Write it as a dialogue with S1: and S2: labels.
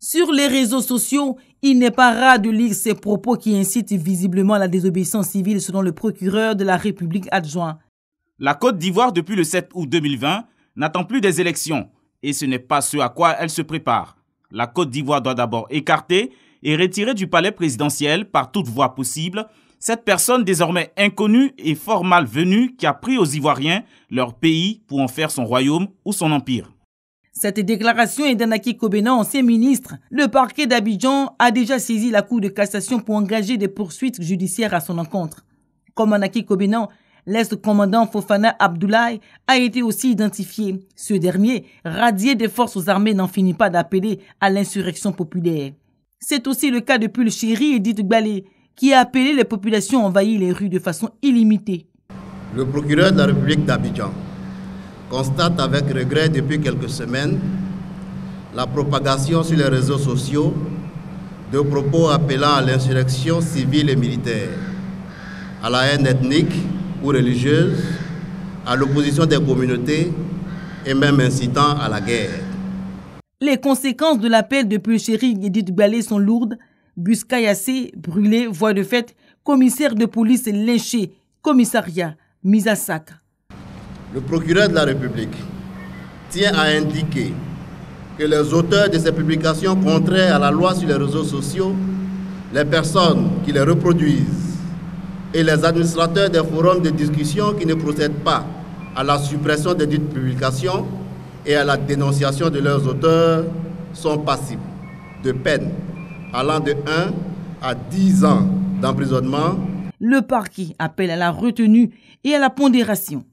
S1: Sur les réseaux sociaux, il n'est pas rare de lire ces propos qui incitent visiblement à la désobéissance civile selon le procureur de la République adjoint.
S2: La Côte d'Ivoire, depuis le 7 août 2020, n'attend plus des élections et ce n'est pas ce à quoi elle se prépare. La Côte d'Ivoire doit d'abord écarter et retirer du palais présidentiel par toute voie possible cette personne désormais inconnue et fort mal venue qui a pris aux Ivoiriens leur pays pour en faire son royaume ou son empire.
S1: Cette déclaration est d'Anaki Kobena, ancien ministre. Le parquet d'Abidjan a déjà saisi la Cour de cassation pour engager des poursuites judiciaires à son encontre. Comme Anaki Kobena, l'ex-commandant Fofana Abdoulaye a été aussi identifié. Ce dernier, radié des forces armées, n'en finit pas d'appeler à l'insurrection populaire. C'est aussi le cas de Pulchéri Edith Gbalé, qui a appelé les populations à envahir les rues de façon illimitée.
S3: Le procureur de la République d'Abidjan constate avec regret depuis quelques semaines la propagation sur les réseaux sociaux de propos appelant à l'insurrection civile et militaire, à la haine ethnique ou religieuse, à l'opposition des communautés et même incitant à la guerre.
S1: Les conséquences de l'appel de Pulchéri Edith Gbalé sont lourdes. Bus caillassé, brûlé, voie de fait, commissaire de police lynché, commissariat mis à sac.
S3: Le procureur de la République tient à indiquer que les auteurs de ces publications contraires à la loi sur les réseaux sociaux, les personnes qui les reproduisent et les administrateurs des forums de discussion qui ne procèdent pas à la suppression des dites publications et à la dénonciation de leurs auteurs sont passibles de peine allant de 1 à 10 ans d'emprisonnement.
S1: Le parquet appelle à la retenue et à la pondération.